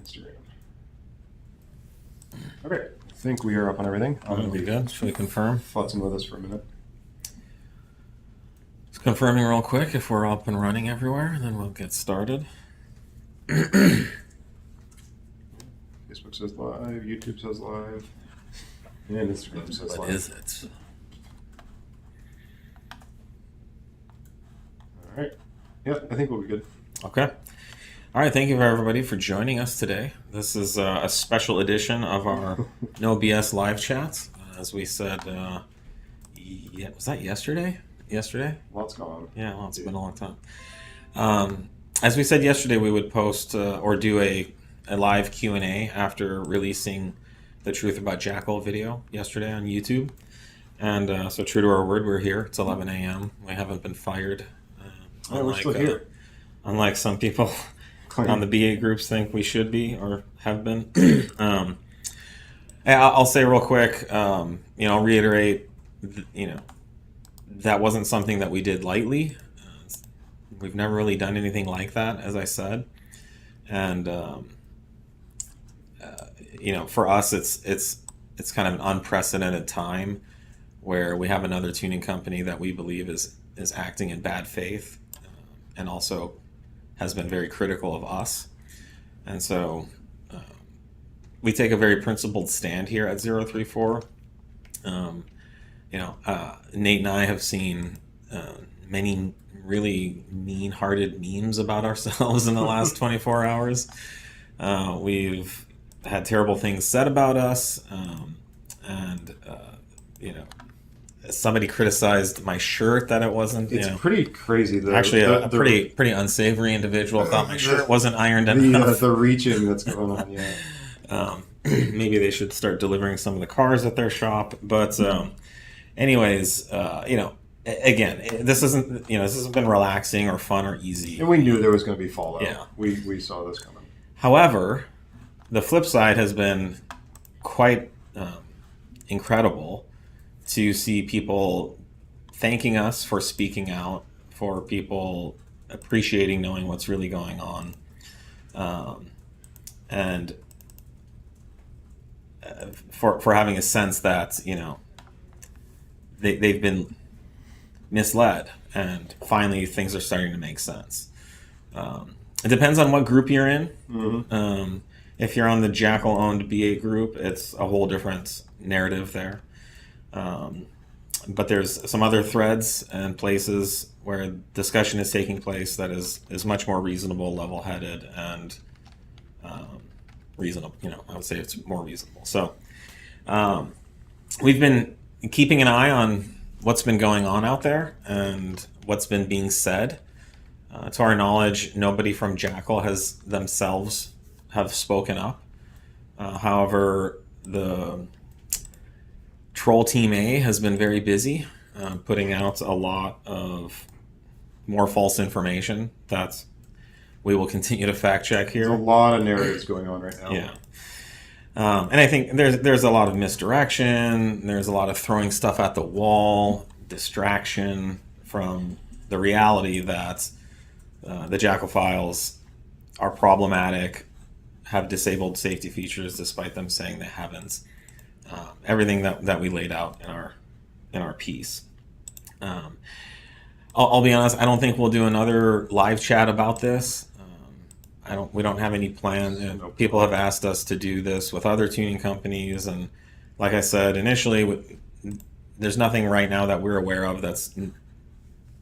Instagram. Okay, I think we are up on everything. That'll be good. Should we confirm? Futzing with us for a minute. Just confirming real quick if we're up and running everywhere, and then we'll get started. Facebook says live, YouTube says live, and Instagram says live. What is it? All right. Yep, I think we'll be good. Okay. All right, thank you everybody for joining us today. This is a special edition of our No BS live chats. As we said, was that yesterday? Yesterday? Lots going on. Yeah, well, it's been a long time. As we said yesterday, we would post or do a live Q&A after releasing the Truth About Jackal video yesterday on YouTube. And so true to our word, we're here. It's 11 a.m. We haven't been fired. We're still here. Unlike some people on the BA groups think we should be or have been. I'll say real quick, I'll reiterate, that wasn't something that we did lightly. We've never really done anything like that, as I said. And, for us, it's kind of an unprecedented time where we have another tuning company that we believe is acting in bad faith and also has been very critical of us. And so we take a very principled stand here at 034. Nate and I have seen many really mean-hearted memes about ourselves in the last 24 hours. We've had terrible things said about us, somebody criticized my shirt that it wasn't. It's pretty crazy. A pretty unsavory individual thought my shirt wasn't ironed enough. The reaching that's going on. Yeah. Maybe they should start delivering some of the cars at their shop. But, anyways, again, this isn't been relaxing or fun or easy. And we knew there was going to be fallout. Yeah. We saw this coming. However, the flip side has been quite incredible to see people thanking us for speaking out, for people appreciating knowing what's really going on, and for having a sense that they've been misled, and finally things are starting to make sense. It depends on what group you're in. Mm-hmm. If you're on the Jackal-owned BA group, it's a whole different narrative there. But there's some other threads and places where discussion is taking place that is much more reasonable, level-headed, and reasonable. I would say it's more reasonable. So we've been keeping an eye on what's been going on out there and what's been being said. To our knowledge, nobody from Jackal has themselves have spoken up. However, the Troll Team A has been very busy putting out a lot of more false information that we will continue to fact check here. There's a lot of narratives going on right now. Yeah. And I think there's a lot of misdirection. There's a lot of throwing stuff at the wall, distraction from the reality that the Jackal files are problematic, have disabled safety features despite them saying they haven't. Everything that we laid out in our piece. I'll be honest, I don't think we'll do another live chat about this. We don't have any plans. People have asked us to do this with other tuning companies, and like I said initially, there's nothing right now that we're aware of that's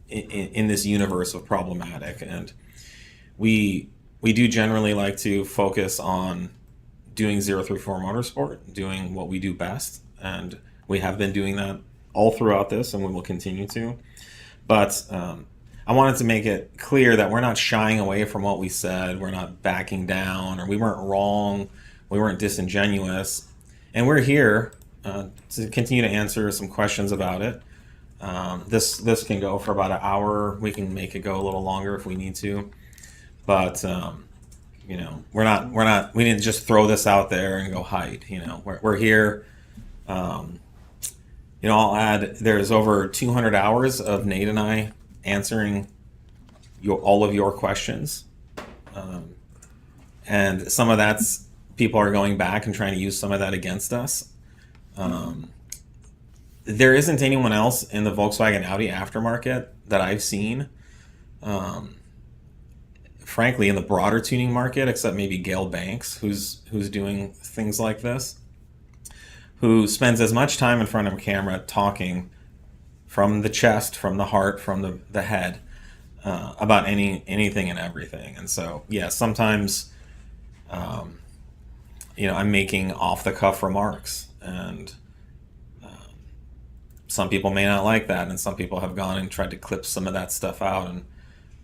in this universe of problematic. And we do generally like to focus on doing 034 Motorsport, doing what we do best, and we have been doing that all throughout this, and we will continue to. But I wanted to make it clear that we're not shying away from what we said. We're not backing down, or we weren't wrong. We weren't disingenuous. And we're here to continue to answer some questions about it. This can go for about an hour. We can make it go a little longer if we need to. But we didn't just throw this out there and go hide. We're here. I'll add, there's over 200 hours of Nate and I answering all of your questions. and some of that's people are going back and trying to use some of that against us. There isn't anyone else in the Volkswagen Audi aftermarket that I've seen, frankly, in the broader tuning market, except maybe Gail Banks, who's doing things like this, who spends as much time in front of a camera talking from the chest, from the heart, from the head, about anything and everything. And so, yeah, sometimes, I'm making off-the-cuff remarks, and some people may not like that, and some people have gone and tried to clip some of that stuff out and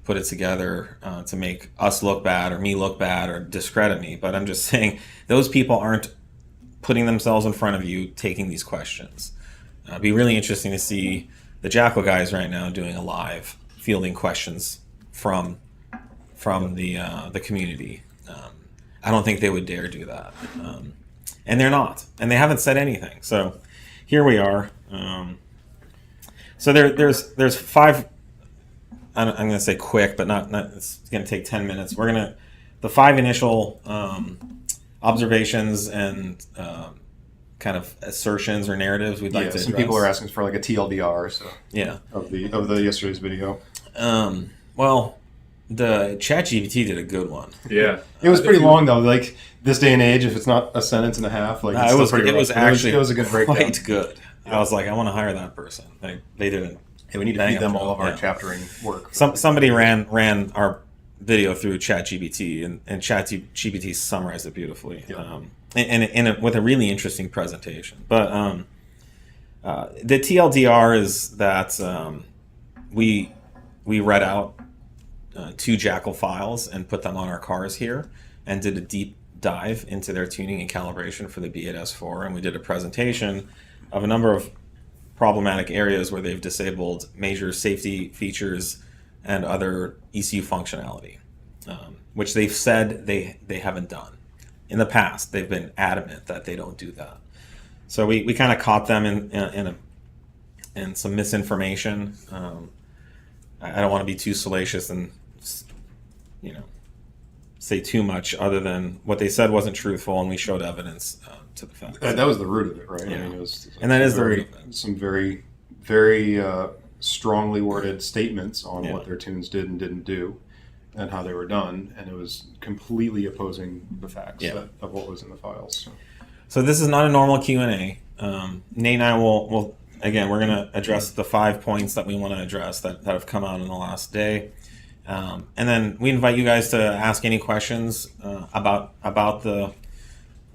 put it together to make us look bad or me look bad or discredit me. But I'm just saying those people aren't putting themselves in front of you taking these questions. It'd be really interesting to see the Jackal guys right now doing a live fielding questions from the community. I don't think they would dare do that, and they're not, and they haven't said anything. So here we are. So there's 5. I'm going to say quick, but not. It's going to take 10 minutes. The 5 initial observations and kind of assertions or narratives we'd like to some address. people are asking for like a TLDR, so yeah, of the yesterday's video. Well, the ChatGPT did a good one. Yeah, it was pretty long though. Like this day and age, if it's not a sentence and a half, like it's it was pretty. It was actually it was a good breakdown. Quite good. Yeah. I was like, I want to hire that person. They didn't. Hey, we need to feed them all of our chaptering work. Somebody ran our video through ChatGPT, and ChatGPT summarized it beautifully, with a really interesting presentation. But the TLDR is that we read out 2 Jackal files and put them on our cars here, and did a deep dive into their tuning and calibration for the B8S4, and we did a presentation of a number of problematic areas where they've disabled major safety features and other ECU functionality, which they've said they haven't done. In the past, they've been adamant that they don't do that. So we kind of caught them in some misinformation. I don't want to be too salacious and say too much other than what they said wasn't truthful, and we showed evidence to the fact. That was the root of it, right? Yeah. I mean, it was and that is the root of it. Some very, very strongly worded statements on what their tunes did and didn't do, and how they were done, and it was completely opposing the facts of what was in the files. So this is not a normal Q&A. Nate and I will again, we're going to address the 5 points that we want to address that have come out in the last day. And then we invite you guys to ask any questions about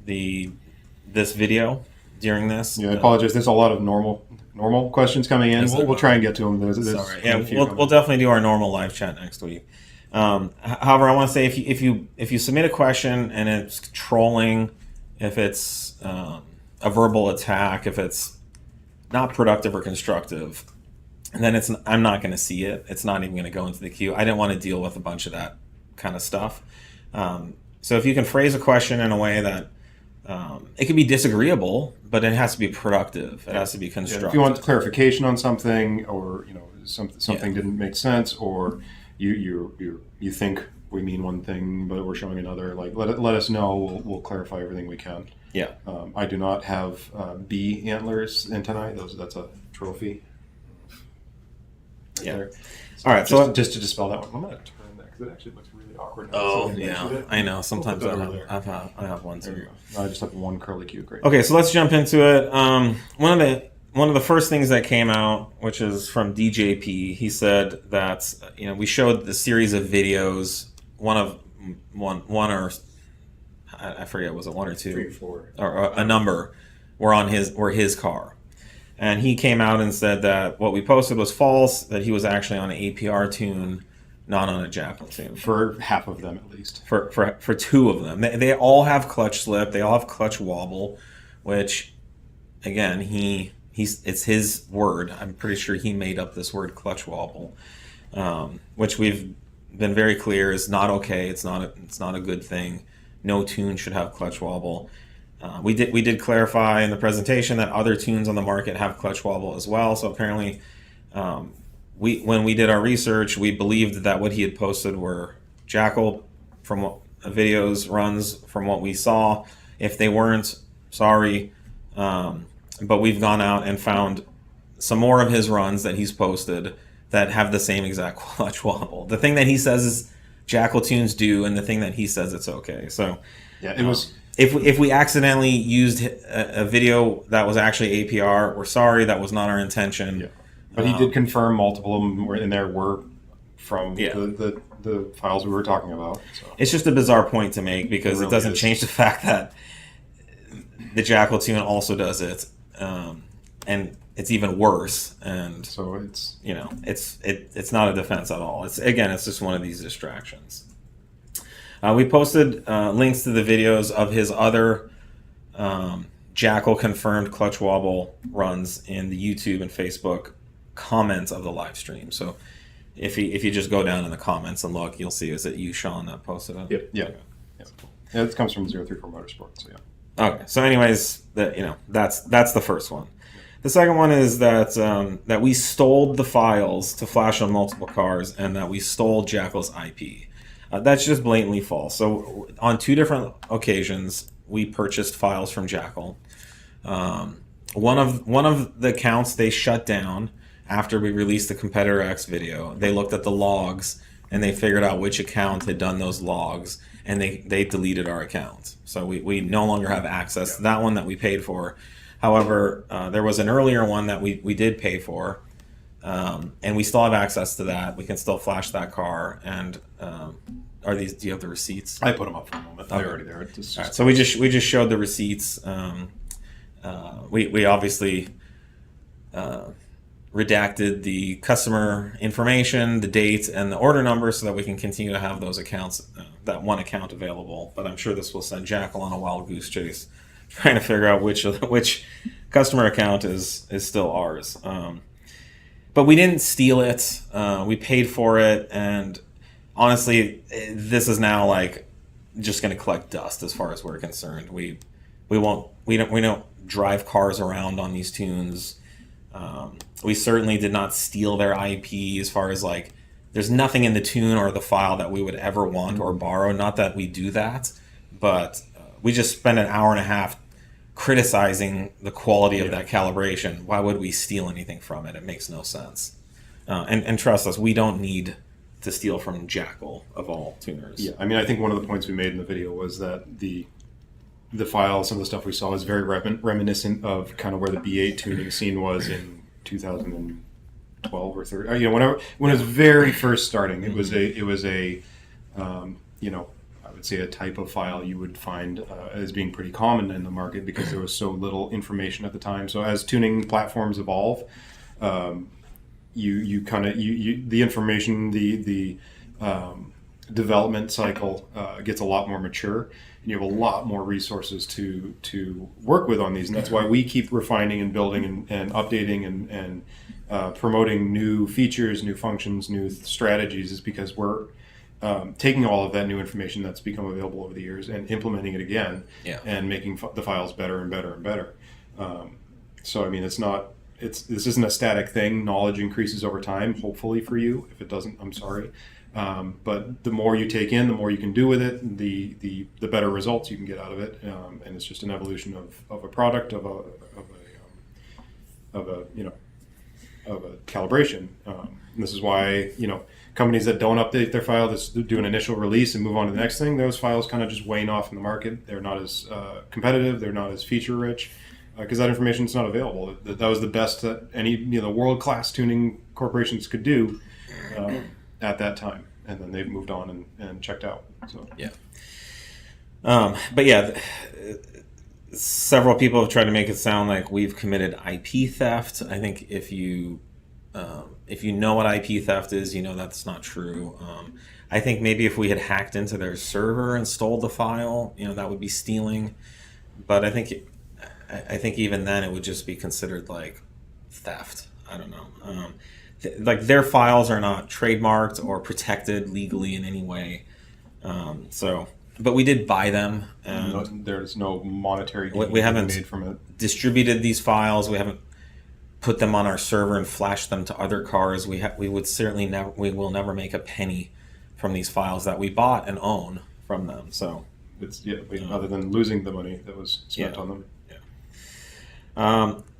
this video during this. Yeah, I apologize. There's a lot of normal questions coming in. We'll try and get to them. We'll definitely do our normal live chat next week. However, I want to say if you submit a question and it's trolling, if it's a verbal attack, if it's not productive or constructive, and then I'm not going to see it. It's not even going to go into the queue. I didn't want to deal with a bunch of that kind of stuff. So if you can phrase a question in a way that it can be disagreeable, but it has to be productive. It has to be constructive. If you want clarification on something, or something didn't make sense, or you think we mean one thing but we're showing another, like let us know. We'll clarify everything we can. Yeah. I do not have B antlers antennae. That's a trophy. Yeah. There. All right. So just to dispel that one, I'm going to turn that because it actually looks really awkward now. Oh yeah, I know. Sometimes I have one too. I just have one curly Q. Great. Okay, so let's jump into it. One of the first things that came out, which is from DJP, he said that we showed the series of videos. One or I forget, was it 1 or 2? 3 or 4. Or a number were his car. And he came out and said that what we posted was false, that he was actually on an APR tune, not on a Jackal tune. For half of them, at least. For 2 of them. They all have clutch slip. They all have clutch wobble, which, again, it's his word. I'm pretty sure he made up this word clutch wobble, which we've been very clear is not okay. It's not a good thing. No tune should have clutch wobble. We did clarify in the presentation that other tunes on the market have clutch wobble as well. So apparently, when we did our research, we believed that what he had posted were Jackal, from videos, runs from what we saw. If they weren't, sorry. But we've gone out and found some more of his runs that he's posted that have the same exact clutch wobble. The thing that he says is Jackal tunes do, and the thing that he says it's okay. So yeah, it was. If we accidentally used a video that was actually APR, we're sorry. That was not our intention. Yeah. But he did confirm multiple of them were in there were from the files we were talking about. So. It's just a bizarre point to make because it doesn't change the fact that the Jackal tune also does it, and it's even worse. And so it's it's not a defense at all. It's just one of these distractions. We posted links to the videos of his other Jackal confirmed clutch wobble runs in the YouTube and Facebook comments of the live stream. So if you just go down in the comments and look, you'll see. Is it you, Sean, that posted it? Yep. Yeah. Okay. Yeah, it comes from 034 Motorsports. So yeah. Okay. So anyways, that's the first one. The second one is that that we stole the files to flash on multiple cars, and that we stole Jackal's IP. That's just blatantly false. So on 2 different occasions, we purchased files from Jackal. One of the accounts they shut down after we released the Competitor X video. They looked at the logs and they figured out which account had done those logs, and they deleted our account. So we no longer have access to that one that we paid for. However, there was an earlier one that we did pay for, and we still have access to that. We can still flash that car. And do you have the receipts? I put them up for a moment. They're already there. Right, so we just showed the receipts. We obviously redacted the customer information, the date, and the order number so that we can continue to have those accounts, that one account available. But I'm sure this will send Jackal on a wild goose chase, trying to figure out which customer account is still ours. But we didn't steal it. We paid for it, and honestly, this is now like just going to collect dust as far as we're concerned. We don't drive cars around on these tunes. We certainly did not steal their IP as far as like there's nothing in the tune or the file that we would ever want or borrow. Not that we do that, but we just spent an hour and a half criticizing the quality of that calibration. Why would we steal anything from it? It makes no sense. And trust us, we don't need to steal from Jackal of all tuners. Yeah, I mean, I think one of the points we made in the video was that the file, some of the stuff we saw is very reminiscent of kind of where the B8 tuning scene was in 2012 or 30. When it was very first starting, it was a I would say a type of file you would find as being pretty common in the market because there was so little information at the time. So as tuning platforms evolve, the information, the development cycle gets a lot more mature, and you have a lot more resources to work with on these, and that's why we keep refining and building and updating and promoting new features, new functions, new strategies, is because we're taking all of that new information that's become available over the years and implementing it again, and making the files better and better and better. So I mean, this isn't a static thing. Knowledge increases over time, hopefully for you. If it doesn't, I'm sorry. But the more you take in, the more you can do with it, the better results you can get out of it. And it's just an evolution of a product, of a calibration. And this is why, companies that don't update their file, just do an initial release and move on to the next thing, those files kind of just wane off in the market. They're not as competitive. They're not as feature rich because that information is not available. That was the best that any world-class tuning corporations could do at that time, and then they've moved on and checked out. So but yeah, several people have tried to make it sound like we've committed IP theft. I think if you know what IP theft is, that's not true. I think maybe if we had hacked into their server and stole the file, that would be stealing. But I think even then it would just be considered like theft. I don't know. Like their files are not trademarked or protected legally in any way. But we did buy them. And there's no monetary gain we haven't made from it. Distributed these files. We haven't put them on our server and flashed them to other cars. We will never make a penny from these files that we bought and own from them. So It's other than losing the money that was spent on them.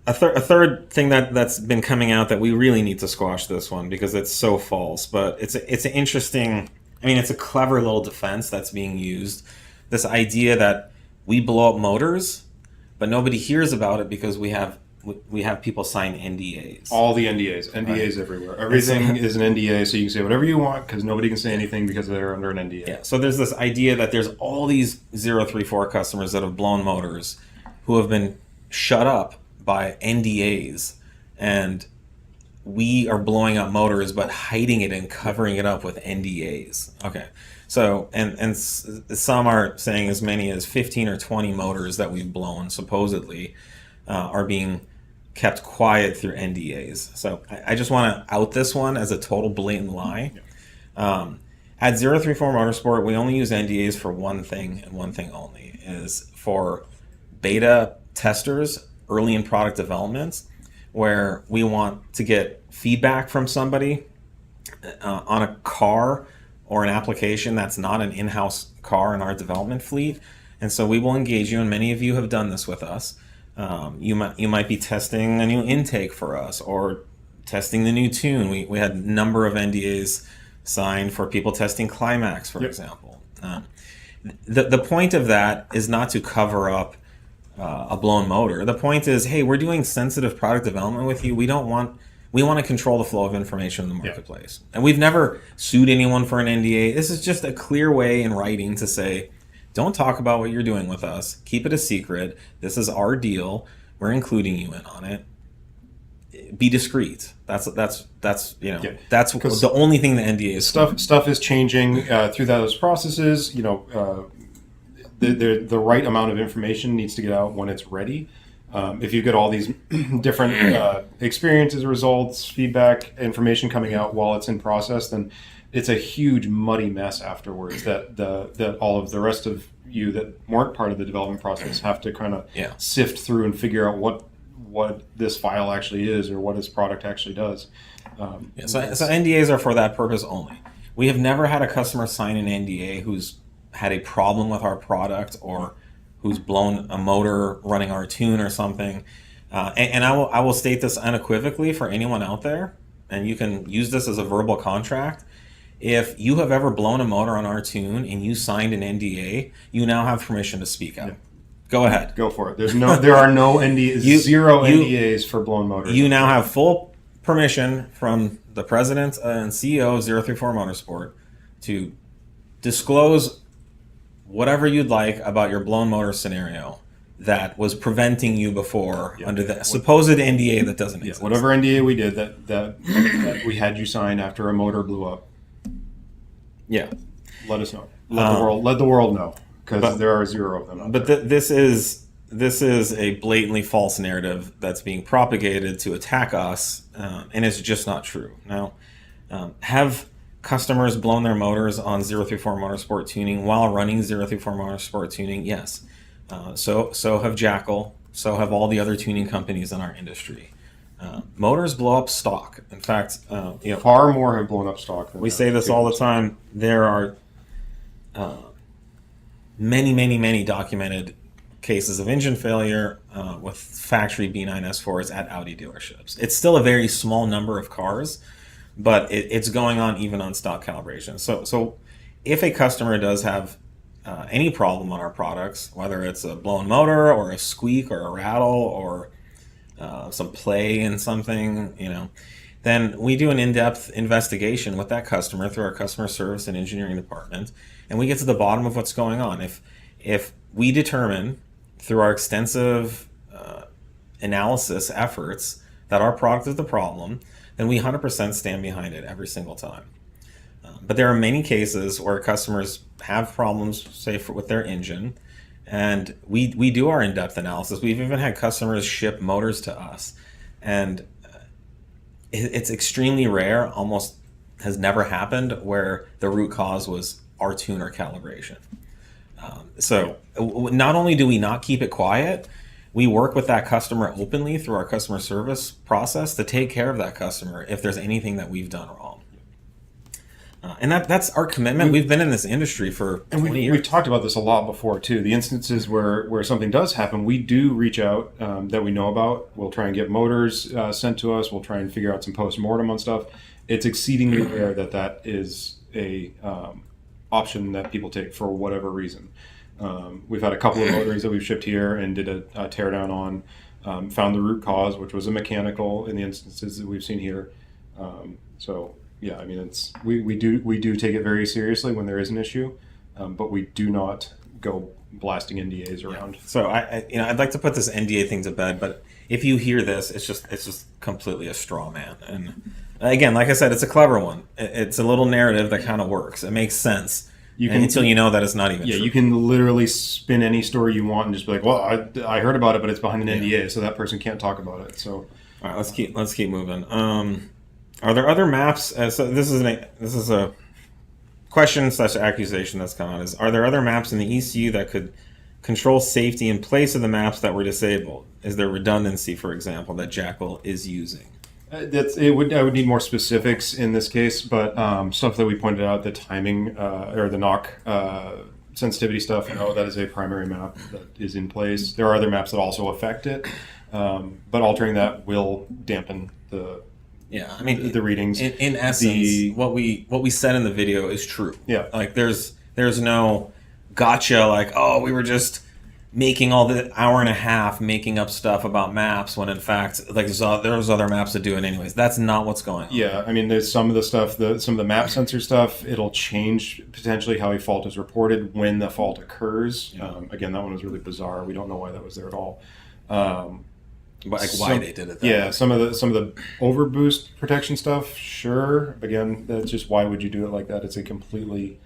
A third thing that's been coming out that we really need to squash this one because it's so false, but it's an interesting. I mean, it's a clever little defense that's being used. This idea that we blow up motors, but nobody hears about it because we have people sign NDAs. All the NDAs right. Everywhere. Everything is an NDA, so you can say whatever you want because nobody can say anything because they're under an NDA. Yeah. So there's this idea that there's all these 034 customers that have blown motors who have been shut up by NDAs, and we are blowing up motors but hiding it and covering it up with NDAs. Okay. So, and some are saying as many as 15 or 20 motors that we've blown supposedly are being kept quiet through NDAs. So I just want to out this one as a total blatant lie. At 034 Motorsport, we only use NDAs for one thing and one thing only, is for beta testers early in product development, where we want to get feedback from somebody on a car or an application that's not an in-house car in our development fleet. And so we will engage you, and many of you have done this with us. You might be testing a new intake for us or testing the new tune. We had a number of NDAs signed for people testing KLiMAX, for example. The point of that is not to cover up a blown motor. The point is, hey, we're doing sensitive product development with you. We want to control the flow of information in the marketplace. And we've never sued anyone for an NDA. This is just a clear way in writing to say, don't talk about what you're doing with us. Keep it a secret. This is our deal. We're including you in on it. Be discreet. That's the only thing the NDA is. Stuff is changing through those processes. The right amount of information needs to get out when it's ready. If you get all these different experiences, results, feedback, information coming out while it's in process, then it's a huge muddy mess afterwards that all of the rest of you that weren't part of the development process have to kind of sift through and figure out what this file actually is or what this product actually does. So NDAs are for that purpose only. We have never had a customer sign an NDA who's had a problem with our product or who's blown a motor running our tune or something. And I will state this unequivocally for anyone out there, and you can use this as a verbal contract. If you have ever blown a motor on our tune and you signed an NDA, you now have permission to speak out. Go ahead. Go for it. There are no NDAs, zero NDAs for blown motors. You now have full permission from the president and CEO of 034 Motorsport to disclose whatever you'd like about your blown motor scenario that was preventing you before under the supposed NDA that doesn't exist. Whatever NDA we did that we had you sign after a motor blew up. Yeah. Let us know. Let the world know, because there are zero of them. But this is a blatantly false narrative that's being propagated to attack us, and it's just not true. Now, have customers blown their motors on 034 Motorsport tuning while running 034 Motorsport tuning? Yes. So have Jackal. So have all the other tuning companies in our industry. Motors blow up stock. In fact, far more have blown up stock than we say this all the time. There are many documented cases of engine failure with factory B9 S4s at Audi dealerships. It's still a very small number of cars, but it's going on even on stock calibration. So if a customer does have any problem on our products, whether it's a blown motor or a squeak or a rattle or some play in something, then we do an in-depth investigation with that customer through our customer service and engineering department, and we get to the bottom of what's going on. If we determine through our extensive analysis efforts that our product is the problem, then we 100% stand behind it every single time. But there are many cases where customers have problems, say, with their engine, and we do our in-depth analysis. We've even had customers ship motors to us, and it's extremely rare, almost has never happened, where the root cause was our tuner calibration. So not only do we not keep it quiet, we work with that customer openly through our customer service process to take care of that customer if there's anything that we've done wrong. And that's our commitment. We've been in this industry for 20 years. We've talked about this a lot before, too. The instances where something does happen, we do reach out that we know about. We'll try and get motors sent to us. We'll try and figure out some post-mortem on stuff. It's exceedingly rare that is a option that people take for whatever reason. We've had a couple of motors that we've shipped here and did a teardown on, found the root cause, which was a mechanical in the instances that we've seen here. So yeah, I mean, we do take it very seriously when there is an issue, but we do not go blasting NDAs around. Yeah. So I'd like to put this NDA thing to bed, but if you hear this, it's just completely a straw man. And again, like I said, it's a clever one. It's a little narrative that kind of works. It makes sense. Until you know that it's not even true. You can literally spin any story you want and just be like, well, I heard about it, but it's behind an NDA, so that person can't talk about it. So, all right, let's keep moving. Are there other maps? So this is a question / accusation that's come out. Are there other maps in the ECU that could control safety in place of the maps that were disabled? Is there redundancy, for example, that Jackal is using? I would need more specifics in this case, but stuff that we pointed out, the timing or the knock sensitivity stuff, that is a primary map that is in place. There are other maps that also affect it, but altering that will dampen the readings. In essence, what we said in the video is true. Yeah, like there's no gotcha. Like, oh, we were just making all the hour and a half making up stuff about maps when in fact like there's other maps that do it anyways. That's not what's going on. Yeah, I mean, there's some of the stuff, some of the map sensor stuff, it'll change potentially how a fault is reported when the fault occurs. Again, that one was really bizarre. We don't know why that was there at all. Why they did it that way. Some of the overboost protection stuff, sure. Again, that's just, why would you do it like that? It's a completely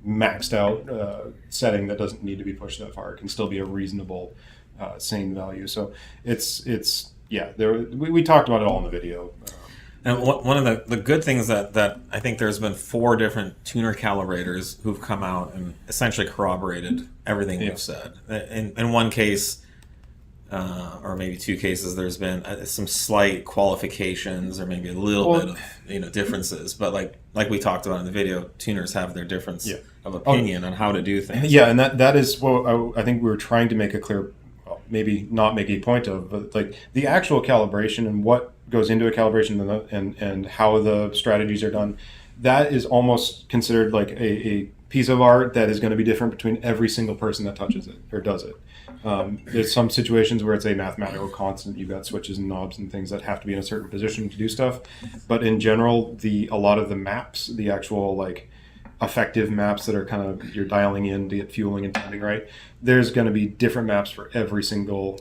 maxed out setting that doesn't need to be pushed that far. It can still be a reasonable sane value. So we talked about it all in the video. And one of the good things that I think there's been 4 different tuner calibrators who've come out and essentially corroborated everything we've said. In one case, or maybe 2 cases, there's been some slight qualifications or maybe a little bit of differences, but like we talked about in the video, tuners have their difference of opinion on how to do things. Yeah, and that is what I think we were trying to make a clear, maybe not make a point of, but like the actual calibration and what goes into a calibration and how the strategies are done, that is almost considered like a piece of art that is going to be different between every single person that touches it or does it. There's some situations where it's a mathematical constant. You've got switches and knobs and things that have to be in a certain position to do stuff. But in general, a lot of the maps, the actual like effective maps that are kind of you're dialing in to get fueling and timing right, there's going to be different maps for every single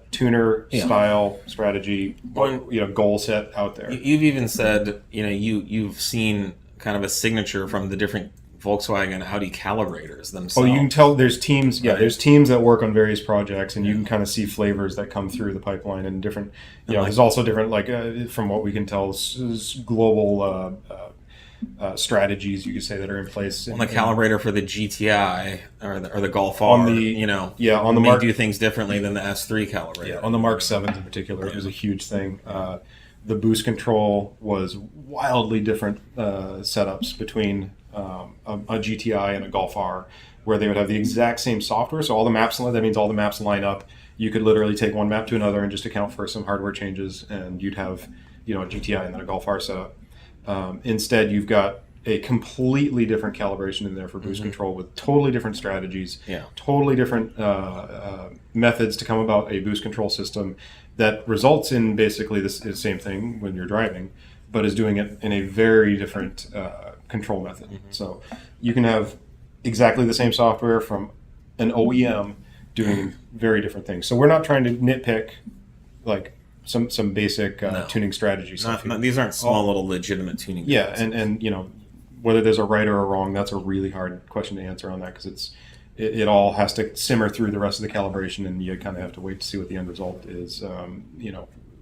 tuner style strategy, goal set out there. You've even said you've seen kind of a signature from the different Volkswagen Audi calibrators themselves. Oh, you can tell there's teams. Yeah, there's teams that work on various projects, and you can kind of see flavors that come through the pipeline and different. There's also different, from what we can tell, global strategies you could say that are in place. On the calibrator for the GTI or the Golf R, on the Mark, do things differently than the S3 calibrator. Yeah, on the Mark 7s in particular, it was a huge thing. The boost control was wildly different setups between a GTI and a Golf R, where they would have the exact same software. So all the maps, that means all the maps line up. You could literally take one map to another and just account for some hardware changes, and you'd have a GTI and then a Golf R setup. Instead, you've got a completely different calibration in there for boost control with totally different strategies, totally different methods to come about a boost control system that results in basically the same thing when you're driving, but is doing it in a very different control method. So you can have exactly the same software from an OEM doing very different things. So we're not trying to nitpick like some basic tuning strategy stuff. These aren't small little legitimate tuning. Yeah, and whether there's a right or a wrong, that's a really hard question to answer on that, because it all has to simmer through the rest of the calibration, and you kind of have to wait to see what the end result is.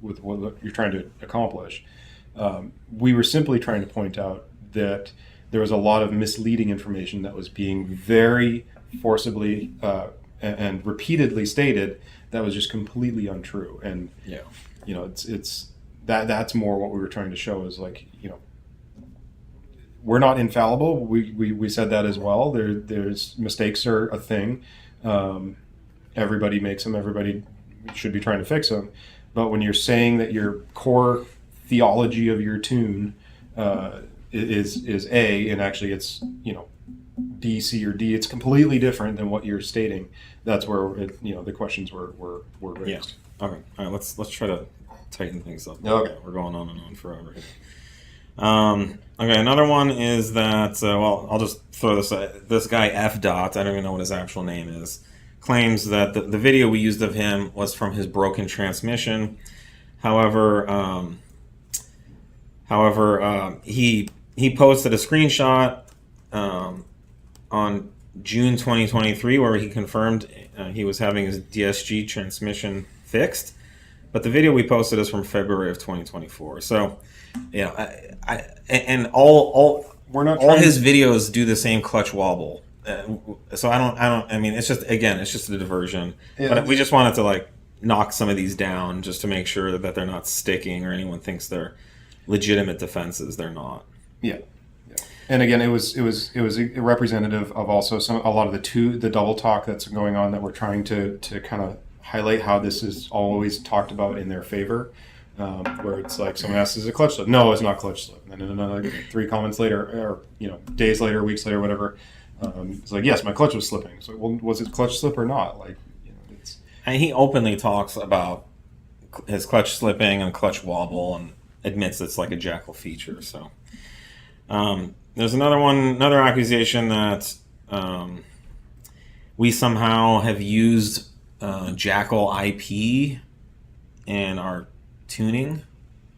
With what you're trying to accomplish. We were simply trying to point out that there was a lot of misleading information that was being very forcibly and repeatedly stated that was just completely untrue. And it's that's more what we were trying to show is we're not infallible. We said that as well. There's mistakes are a thing. Everybody makes them. Everybody should be trying to fix them. But when you're saying that your core theology of your tune is A, and actually it's, you know, D, C, or D, it's completely different than what you're stating. That's where it, you know, the questions were raised. Yeah. Okay. All right. Let's try to tighten things up. Okay. We're going on and on forever here. Okay. Another one is that well, I'll just throw this guy Fdot. I don't even know what his actual name is. Claims that the video we used of him was from his broken transmission. However, he posted a screenshot on June 2023 where he confirmed he was having his DSG transmission fixed, but the video we posted is from February of 2024. So, you know, and all his videos do the same clutch wobble. So I mean, it's just a diversion. Yeah. But we just wanted to like knock some of these down just to make sure that they're not sticking or anyone thinks they're legitimate defenses. They're not. Yeah. And again, it was a representative of also a lot of the double talk that's going on that we're trying to kind of highlight how this is always talked about in their favor, where it's like someone asks, "Is it clutch slip?" No, it's not clutch slip. And then another 3 comments later, or you know, days later, weeks later, whatever, it's like, "Yes, my clutch was slipping." So, well, was it clutch slip or not? Like, you know, it's. And he openly talks about his clutch slipping and clutch wobble, and admits it's like a Jackal feature. So. There's another accusation that we somehow have used Jackal IP in our tuning.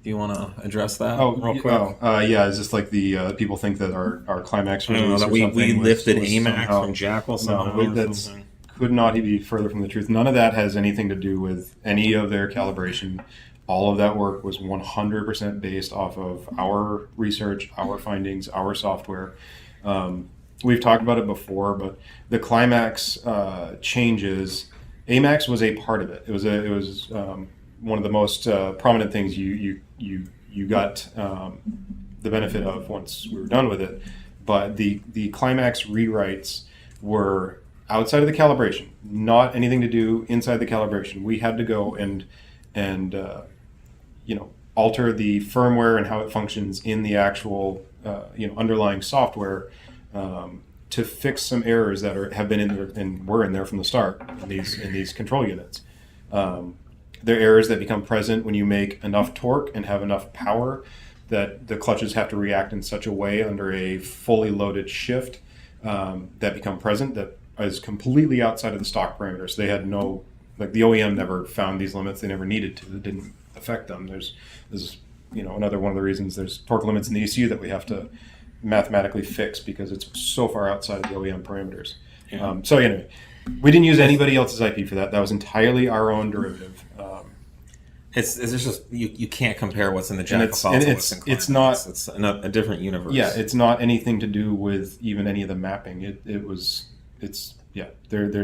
Do you want to address that real quick? Yeah, is this like the people think that our KLiMAX release that we lifted AMAX from Jackal somehow? No, that's could not be further from the truth. None of that has anything to do with any of their calibration. All of that work was 100% based off of our research, our findings, our software. We've talked about it before, but the KLiMAX changes, AMAX was a part of it. It was one of the most prominent things you got the benefit of once we were done with it. But the KLiMAX rewrites were outside of the calibration, not anything to do inside the calibration. We had to go and alter the firmware and how it functions in the actual underlying software to fix some errors that have been in there and were in there from the start in these control units. They're errors that become present when you make enough torque and have enough power that the clutches have to react in such a way under a fully loaded shift that become present that is completely outside of the stock parameters. They had no, like the OEM never found these limits. They never needed to. It didn't affect them. There's another one of the reasons there's torque limits in the ECU that we have to mathematically fix because it's so far outside of the OEM parameters. Yeah. So anyway, we didn't use anybody else's IP for that. That was entirely our own derivative. It's just you can't compare what's in the Jackal files and what's in KLiMAX. It's not. It's a different universe. Yeah, it's not anything to do with even any of the mapping. There's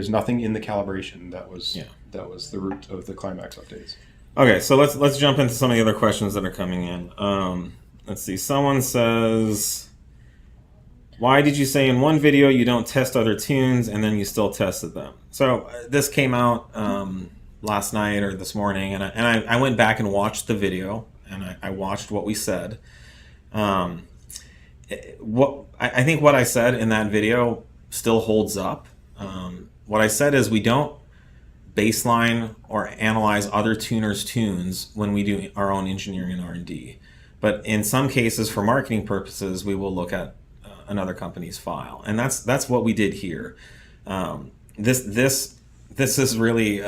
nothing in the calibration that was the root of the KLiMAX updates. Okay, so let's jump into some of the other questions that are coming in. Let's see. Someone says, "Why did you say in one video you don't test other tunes and then you still tested them?" So this came out last night or this morning, and I went back and watched the video and I watched what we said. I think what I said in that video still holds up. What I said is we don't baseline or analyze other tuners' tunes when we do our own engineering and R&D. But in some cases, for marketing purposes, we will look at another company's file, and that's what we did here. This is really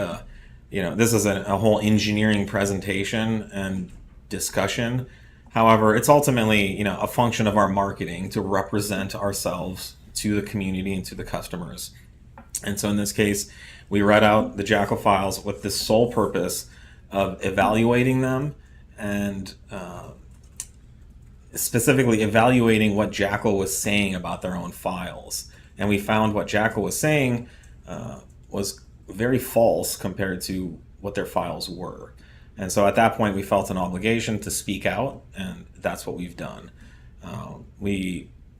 this is a whole engineering presentation and discussion. However, it's ultimately a function of our marketing to represent ourselves to the community and to the customers. And so in this case, we read out the Jackal files with the sole purpose of evaluating them and specifically evaluating what Jackal was saying about their own files. And we found what Jackal was saying was very false compared to what their files were. And so at that point, we felt an obligation to speak out, and that's what we've done.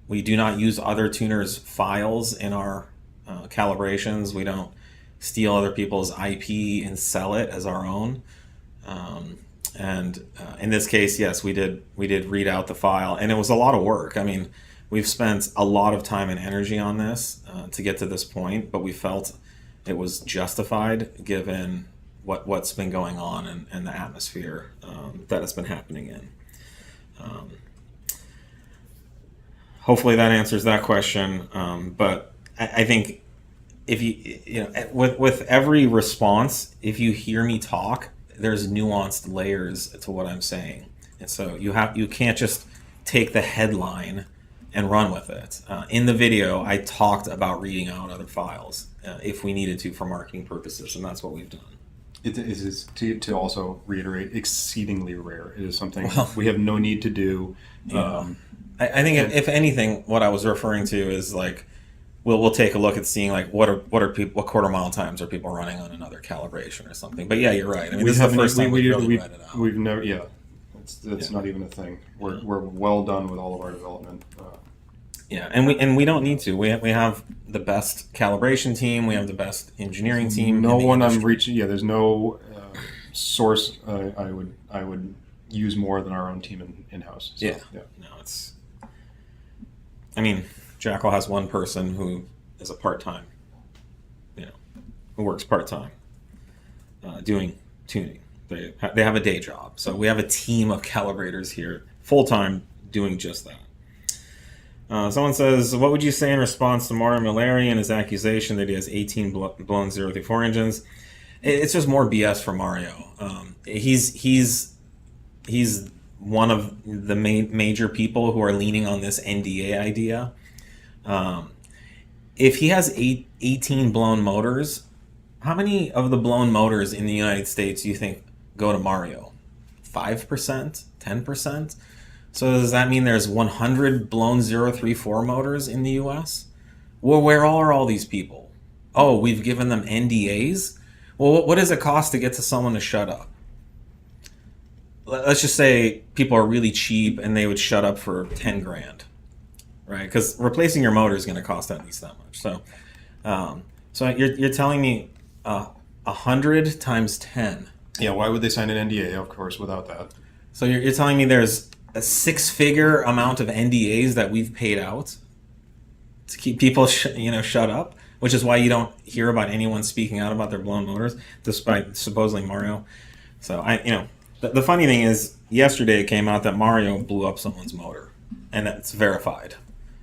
We do not use other tuners' files in our calibrations. We don't steal other people's IP and sell it as our own. And in this case, yes, we did read out the file, and it was a lot of work. I mean, we've spent a lot of time and energy on this to get to this point, but we felt it was justified given what's been going on and the atmosphere that it's been happening in. Hopefully that answers that question. But I think if with every response, if you hear me talk, there's nuanced layers to what I'm saying, and so you can't just take the headline and run with it. In the video, I talked about reading out other files if we needed to for marketing purposes, and that's what we've done. It is to also reiterate, exceedingly rare. It is something we have no need to do. I think if anything, what I was referring to is like we'll take a look at seeing like what quarter mile times are people running on another calibration or something. But yeah, you're right. I mean, this is the first time we really read it out. We've never, it's not even a thing. We're well done with all of our development. Yeah, and we don't need to. We have the best calibration team. We have the best engineering team. No one I'm reaching. Yeah, there's no source I would use more than our own team in house. So, yeah. No, it's. I mean, Jackal has one person who is a part-time, who works part-time, doing tuning. They have a day job, so we have a team of calibrators here, full-time, doing just that. Someone says, what would you say in response to Mario Molliere and his accusation that he has 18 blown 034 engines? It's just more BS for Mario. He's one of the major people who are leaning on this NDA idea. If he has 18 blown motors, how many of the blown motors in the United States do you think go to Mario? 5%? 10%? So does that mean there's 100 blown 034 motors in the US? Well, where are all these people? Oh, we've given them NDAs? Well, what does it cost to get to someone to shut up? Let's just say people are really cheap and they would shut up for 10 grand, right? Because replacing your motor is going to cost at least that much. So you're telling me 100 times 10. Yeah, why would they sign an NDA, of course, without that? So you're telling me there's a six-figure amount of NDAs that we've paid out to keep people shut up, which is why you don't hear about anyone speaking out about their blown motors, despite supposedly Mario. So the funny thing is, yesterday it came out that Mario blew up someone's motor, and that's verified.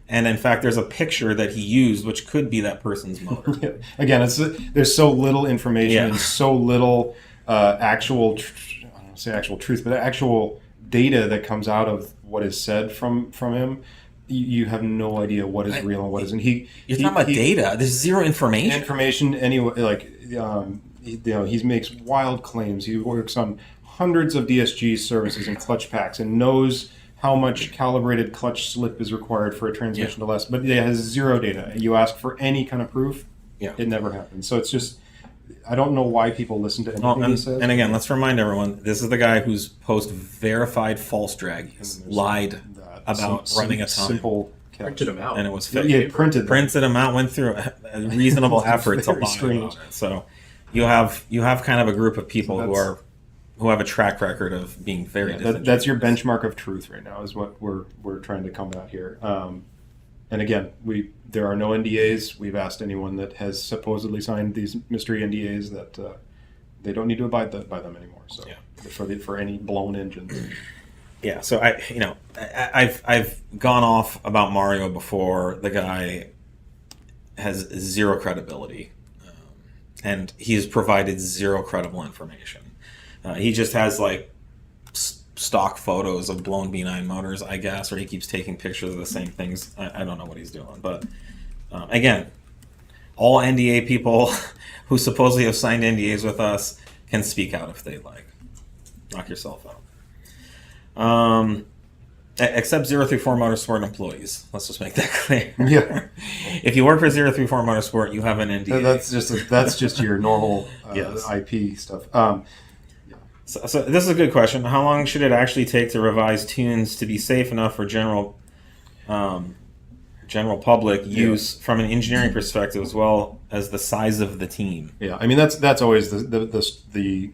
And in fact, there's a picture that he used, which could be that person's motor. Yeah. Again, there's so little information and so little actual, I don't want to say actual truth, but actual data that comes out of what is said from him. You have no idea what is real and what isn't. You're talking about data. There's zero information. Information anyway. Like he makes wild claims. He works on hundreds of DSG services and clutch packs and knows how much calibrated clutch slip is required for a transmission to less, but it has zero data. You ask for any kind of proof, it never happens. So it's just, I don't know why people listen to anything he says. And again, let's remind everyone, this is the guy whose post-verified false drag lied about running a time. Simple printed them out. And it was fake. Yeah, printed them out, went through a reasonable effort to lie about it. So you have kind of a group of people who have a track record of being very that's your benchmark of truth right now is what we're trying to combat here. And again, there are no NDAs. We've asked anyone that has supposedly signed these mystery NDAs that they don't need to abide by them anymore. So for any blown engines. Yeah. So I've gone off about Mario before. The guy has zero credibility, and he's provided zero credible information. He just has like stock photos of blown B9 motors, I guess, or he keeps taking pictures of the same things. I don't know what he's doing. But again, all NDA people who supposedly have signed NDAs with us can speak out if they'd like. Knock yourself out. Except 034 Motorsport employees. Let's just make that clear. Yeah. If you work for 034 Motorsport, you have an NDA. That's just your normal IP stuff. So this is a good question. How long should it actually take to revise tunes to be safe enough for general general public use from an engineering perspective as well as the size of the team. Yeah, I mean that's always the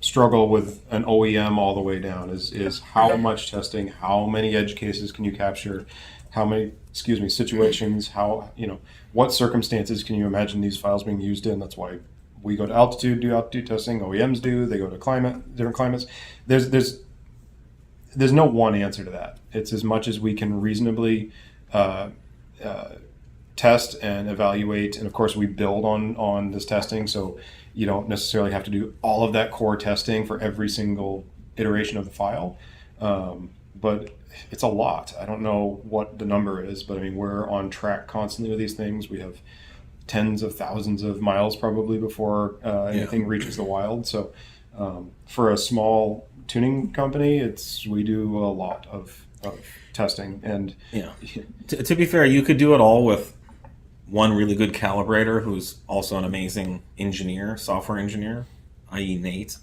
struggle with an OEM all the way down is how much testing, how many edge cases can you capture, how many situations, how what circumstances can you imagine these files being used in. That's why we go to altitude, do altitude testing. OEMs do. They go to different climates. There's no one answer to that. It's as much as we can reasonably test and evaluate, and of course we build on this testing, so you don't necessarily have to do all of that core testing for every single iteration of the file, but it's a lot. I don't know what the number is, but I mean we're on track constantly with these things. We have tens of thousands of miles probably before anything reaches the wild. So for a small tuning company, we do a lot of testing. And to be fair, you could do it all with one really good calibrator who's also an amazing engineer, software engineer, i.e. Nate.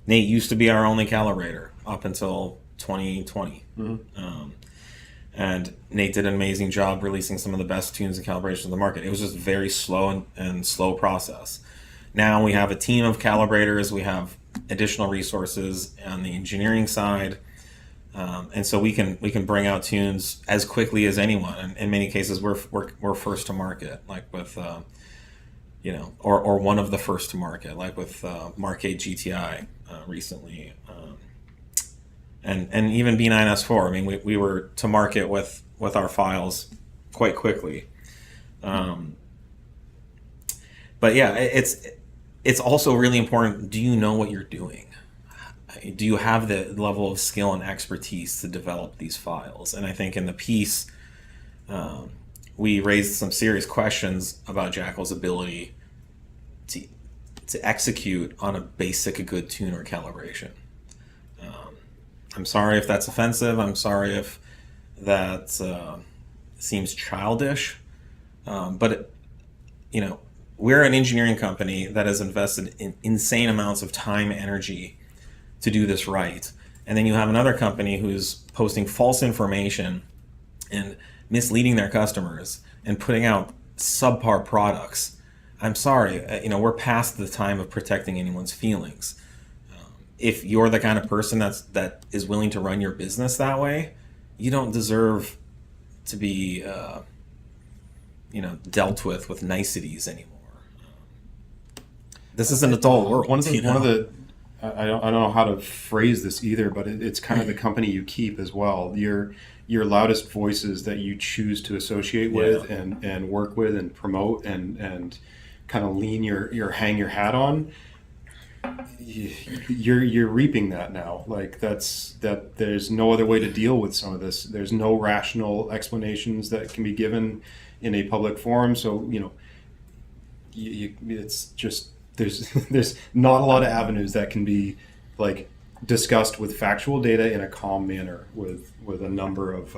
Nate used to be our only calibrator up until 2020. And Nate did an amazing job releasing some of the best tunes and calibrations in the market. It was just very slow and slow process. Now we have a team of calibrators. We have additional resources on the engineering side. And so we can bring out tunes as quickly as anyone. And in many cases, we're first to market, like with, or one of the first to market, like with Mark 8 GTI recently. And even B9 RS5. I mean, we were to market with our files quite quickly. But yeah, it's also really important. Do you know what you're doing? Do you have the level of skill and expertise to develop these files? And I think in the piece, we raised some serious questions about Jackal's ability to execute on a basic good tune or calibration. I'm sorry if that's offensive. I'm sorry if that seems childish. But we're an engineering company that has invested in insane amounts of time, energy to do this right. And then you have another company who's posting false information and misleading their customers and putting out subpar products. I'm sorry, we're past the time of protecting anyone's feelings. If you're the kind of person that is willing to run your business that way, you don't deserve to be dealt with niceties anymore. This is an adult world. One of the I don't know how to phrase this either, but it's kind of the company you keep as well. Your loudest voices that you choose to associate with and work with and promote and kind of hang your hat on. You're reaping that now. Like that. There's no other way to deal with some of this. There's no rational explanations that can be given in a public forum. So it's just there's not a lot of avenues that can be like discussed with factual data in a calm manner with a number of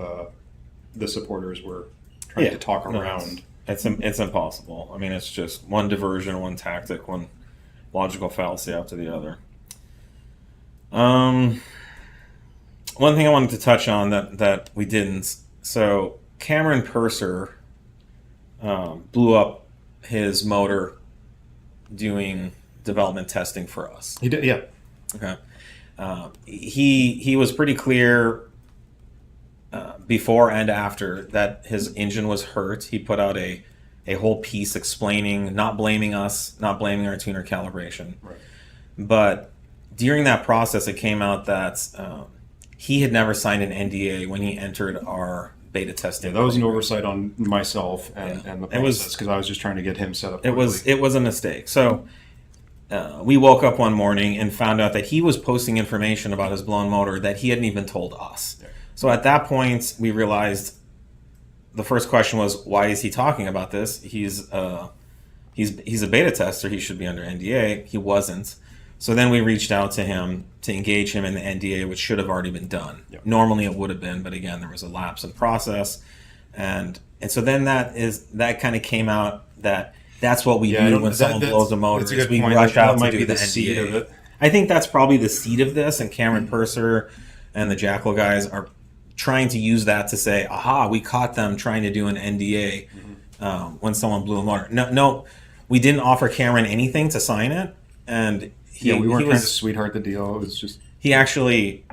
the supporters we're trying to talk around. It's impossible. I mean, it's just one diversion, one tactic, one logical fallacy after the other. One thing I wanted to touch on that we didn't. So Cameron Purser blew up his motor doing development testing for us. He did, yeah. Okay. He was pretty clear before and after that his engine was hurt. He put out a whole piece explaining, not blaming us, not blaming our tuner calibration. Right. But during that process, it came out that he had never signed an NDA when he entered our beta testing. Yeah, that was an oversight on myself and the process because I was just trying to get him set up quickly. It was a mistake. So we woke up one morning and found out that he was posting information about his blown motor that he hadn't even told us. Yeah. So at that point, we realized the first question was, why is he talking about this? He's a beta tester. He should be under NDA. He wasn't. So then we reached out to him to engage him in the NDA, which should have already been done. Yep. Normally it would have been, but again, there was a lapse in process. And so then that kind of came out that's what we do when someone blows a motor. Is we rush out to do the NDA. I think that's probably the seed of this, and Cameron Purser and the Jackal guys are trying to use that to say, aha, we caught them trying to do an NDA when someone blew a motor. No, we didn't offer Cameron anything to sign it, and we weren't trying to sweetheart the deal. It was just he actually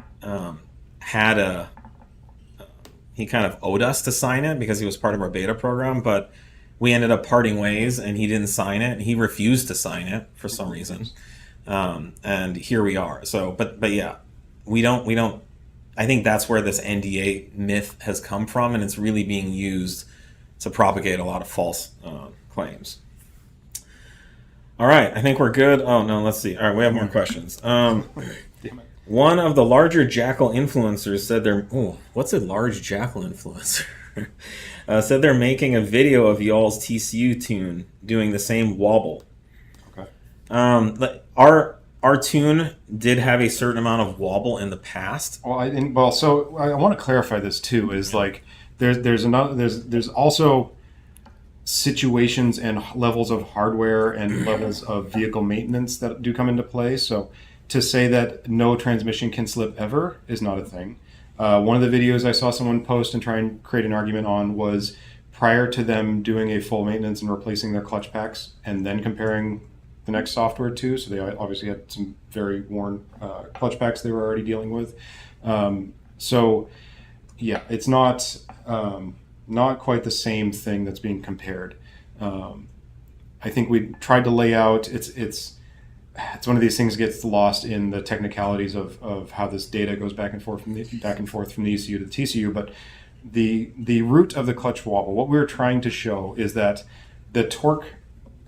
he kind of owed us to sign it because he was part of our beta program, but we ended up parting ways, and he didn't sign it. He refused to sign it for some reason, and here we are. So, but yeah, we don't. I think that's where this NDA myth has come from, and it's really being used to propagate a lot of false claims. All right, I think we're good. Oh no, let's see. All right, we have more questions. One of the larger Jackal influencers said they're... Oh, what's a large Jackal influencer? Said they're making a video of y'all's TCU tune doing the same wobble. Okay. Our tune did have a certain amount of wobble in the past. So I want to clarify this too. Is like there's also situations and levels of hardware and levels of vehicle maintenance that do come into play. So to say that no transmission can slip ever is not a thing. One of the videos I saw someone post and try and create an argument on was prior to them doing a full maintenance and replacing their clutch packs and then comparing the next software to. So they obviously had some very worn clutch packs they were already dealing with. So yeah, it's not quite the same thing that's being compared. I think we tried to lay out, it's one of these things that gets lost in the technicalities of how this data goes back and forth from the ECU to the TCU. But the root of the clutch wobble, what we're trying to show is that the torque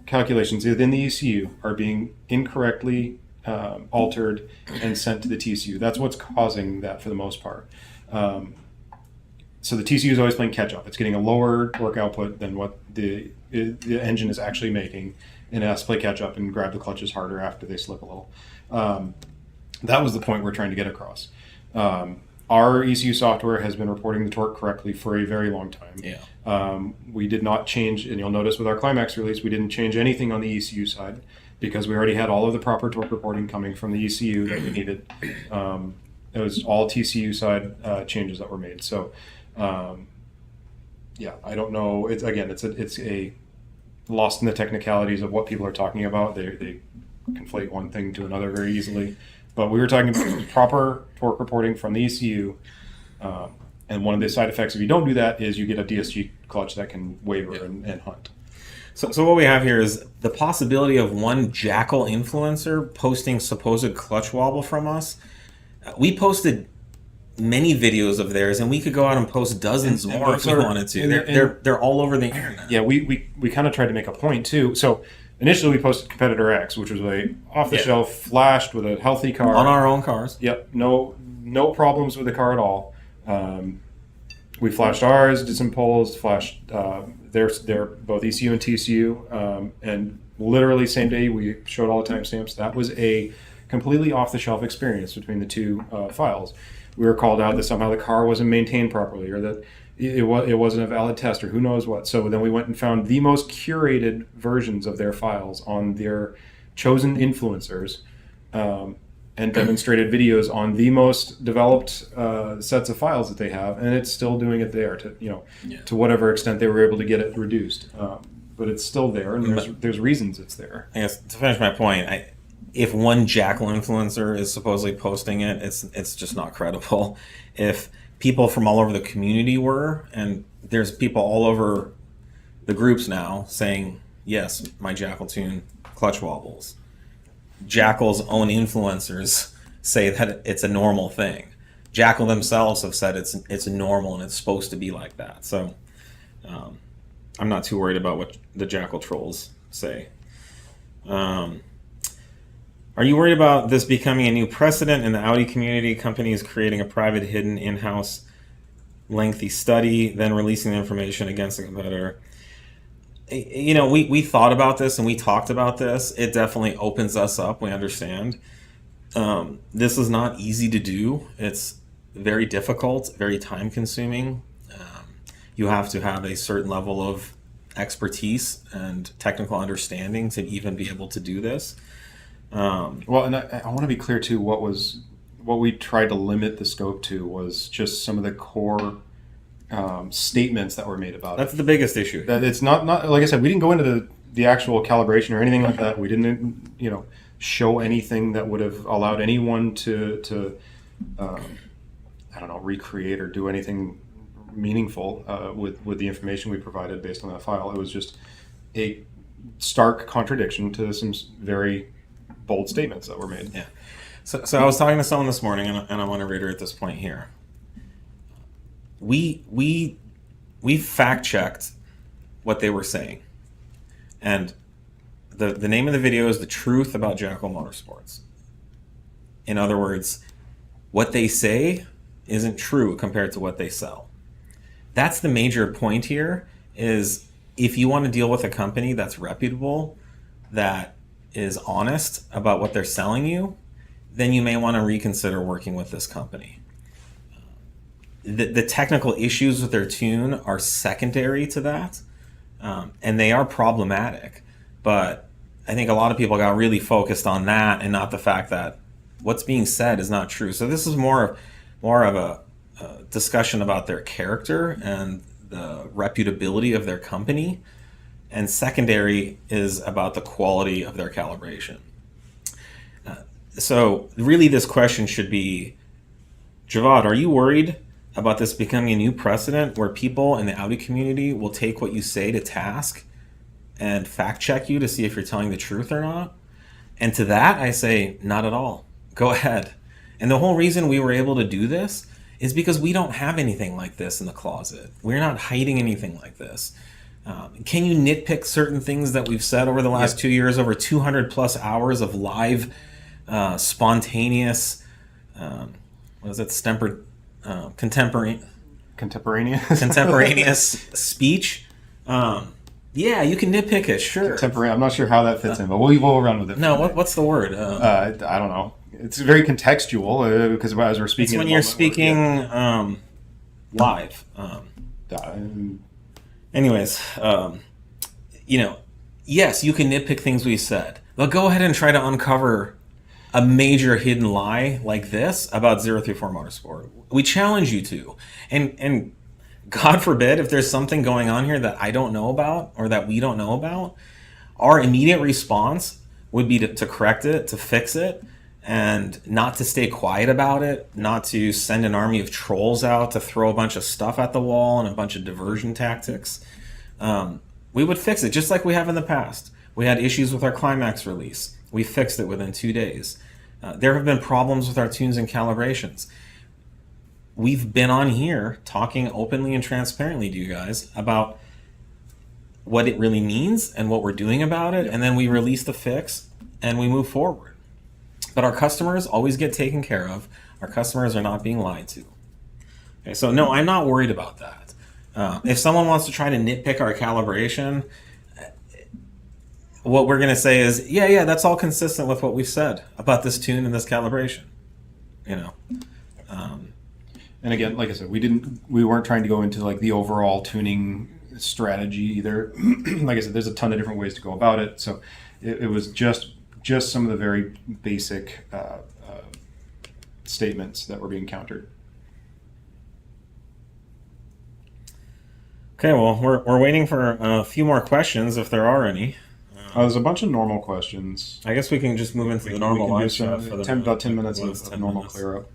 calculations within the ECU are being incorrectly altered and sent to the TCU. That's what's causing that for the most part. So the TCU is always playing catch up. It's getting a lower torque output than what the engine is actually making, and it has to play catch up and grab the clutches harder after they slip a little. That was the point we're trying to get across. Our ECU software has been reporting the torque correctly for a very long time. Yeah. We did not change, and you'll notice with our KLiMAX release, we didn't change anything on the ECU side because we already had all of the proper torque reporting coming from the ECU that we needed. It was all TCU side changes that were made. So, yeah, I don't know. It's a lost in the technicalities of what people are talking about. They conflate one thing to another very easily. But we were talking about proper torque reporting from the ECU. And one of the side effects if you don't do that is you get a DSG clutch that can waver and hunt. So what we have here is the possibility of one Jackal influencer posting supposed clutch wobble from us. We posted many videos of theirs, and we could go out and post dozens more if we wanted to. They're all over the internet. Yeah, we kind of tried to make a point too. So initially we posted Competitor X, which was a off-the-shelf flashed with a healthy car on our own cars. Yep, no problems with the car at all. We flashed ours, did some polls, flashed they're both ECU and TCU, and literally same day we showed all the timestamps. That was a completely off-the-shelf experience between the two files. We were called out that somehow the car wasn't maintained properly, or that it wasn't a valid test, or who knows what. So then we went and found the most curated versions of their files on their chosen influencers, and demonstrated videos on the most developed sets of files that they have, and it's still doing it there to whatever extent they were able to get it reduced. But it's still there, and there's reasons it's there. I guess to finish my point, if one Jackal influencer is supposedly posting it, it's just not credible. If people from all over the community were, and there's people all over the groups now saying, yes, my Jackal tune clutch wobbles. Jackal's own influencers say that it's a normal thing. Jackal themselves have said it's normal and it's supposed to be like that. So I'm not too worried about what the Jackal trolls say. Are you worried about this becoming a new precedent in the Audi community? Companies creating a private, hidden, in-house, lengthy study, then releasing the information against the competitor. We thought about this and we talked about this. It definitely opens us up. We understand. This is not easy to do. It's very difficult, very time-consuming. You have to have a certain level of expertise and technical understanding to even be able to do this. Well, and I want to be clear too. What what we tried to limit the scope to was just some of the core statements that were made about That's it. the biggest issue. That it's not like I said, we didn't go into the actual calibration or anything like that. We didn't, show anything that would have allowed anyone to I don't know, recreate or do anything meaningful with the information we provided based on that file. It was just a stark contradiction to some very bold statements that were made. Yeah. So I was talking to someone this morning, and I want to reiterate this point here. We fact checked what they were saying, and the name of the video is The Truth About Jackal Motorsports. In other words, what they say isn't true compared to what they sell. That's the major point here, is if you want to deal with a company that's reputable, that is honest about what they're selling you, then you may want to reconsider working with this company. The technical issues with their tune are secondary to that, and they are problematic. But I think a lot of people got really focused on that and not the fact that what's being said is not true. So this is more of a discussion about their character and the reputability of their company, and secondary is about the quality of their calibration. So really this question should be, Javad, are you worried about this becoming a new precedent where people in the Audi community will take what you say to task and fact check you to see if you're telling the truth or not? And to that I say, not at all. Go ahead. And the whole reason we were able to do this is because we don't have anything like this in the closet. We're not hiding anything like this. Can you nitpick certain things that we've said over the last 2 years, over 200 plus hours of live, spontaneous, contemporaneous speech? Yeah, you can nitpick it, sure. I'm not sure how that fits in, but we'll run with it. No, what's the word? I don't know. It's very contextual because as we're speaking, it's when you're speaking live. Anyways, yes, you can nitpick things we said, but go ahead and try to uncover a major hidden lie like this about 034 Motorsport. We challenge you to, and God forbid if there's something going on here that I don't know about or that we don't know about, our immediate response would be to correct it, to fix it, and not to stay quiet about it, not to send an army of trolls out to throw a bunch of stuff at the wall and a bunch of diversion tactics. We would fix it just like we have in the past. We had issues with our KLiMAX release. We fixed it within 2 days. There have been problems with our tunes and calibrations. We've been on here talking openly and transparently to you guys about what it really means and what we're doing about it, and then we release the fix and we move forward. But our customers always get taken care of. Our customers are not being lied to. Okay, so no, I'm not worried about that. If someone wants to try to nitpick our calibration, what we're going to say is, yeah, that's all consistent with what we've said about this tune and this calibration. And again, like I said, we weren't trying to go into like the overall tuning strategy either. Like I said, there's a ton of different ways to go about it. So it was just some of the very basic statements that were being countered. Okay, well, we're waiting for a few more questions if there are any. There's a bunch of normal questions. I guess we can just move into the normal live chat for about 10 minutes of normal clear up.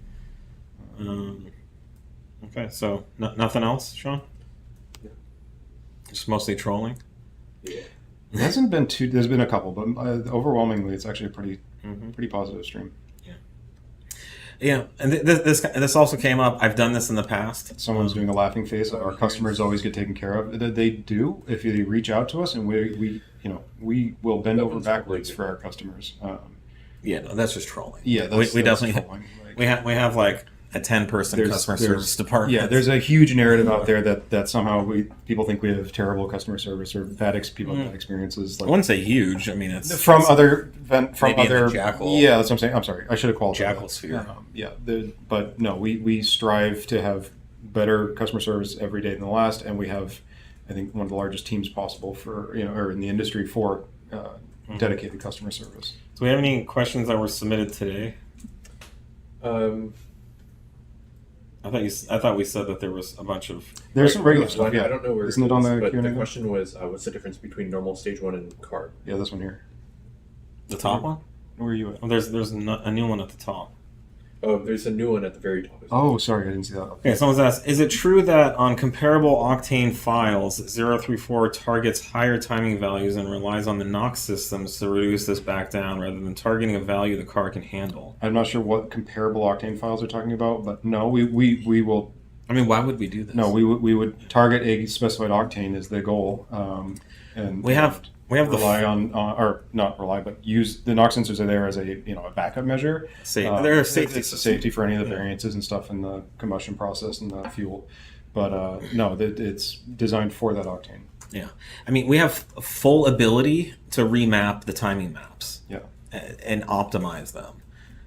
Okay, so nothing else, Sean? Yeah. Just mostly trolling? Yeah. It hasn't been too. There's been a couple, but overwhelmingly, it's actually a pretty positive stream. Yeah, and this also came up. I've done this in the past. Someone's doing a laughing face. Our customers always get taken care of. They do if they reach out to us, and we will bend over backwards for our customers. Yeah, no, that's just trolling. Yeah, we definitely trolling. We have like a 10-person customer service department. Yeah, there's a huge narrative out there that somehow people think we have terrible customer service or bad experiences. Like, I wouldn't say huge. I mean, it's from other Jackal. Yeah, that's what I'm saying. I'm sorry, I should have qualified. Jackal sphere. But no, we strive to have better customer service every day than the last, and we have, I think, one of the largest teams possible for or in the industry for dedicated customer service. Do we have any questions that were submitted today? Um, I thought we said that there was a bunch of. There's some regular well, stuff. Yeah, I don't know where isn't it on the but Q&A? the question was, what's the difference between normal stage 1 and carb? Yeah, this one here. The top one? Where are you at? Oh, there's a new one at the top. Oh, there's a new one at the very top. Oh, sorry, I didn't see that. Okay, someone's asked, is it true that on comparable octane files, 034 targets higher timing values and relies on the NOx systems to reduce this back down rather than targeting a value the car can handle? I'm not sure what comparable octane files are talking about, but no, we will. I mean, why would we do this? No, we would target a specified octane as the goal, and we have rely on or not rely, but use the NOx sensors are there as a a backup measure. They're a safety It's a safety for any of the variances and stuff in the combustion process and the fuel, but no, it's designed for that octane. Yeah, I mean, we have full ability to remap the timing maps. Yeah, and optimize them.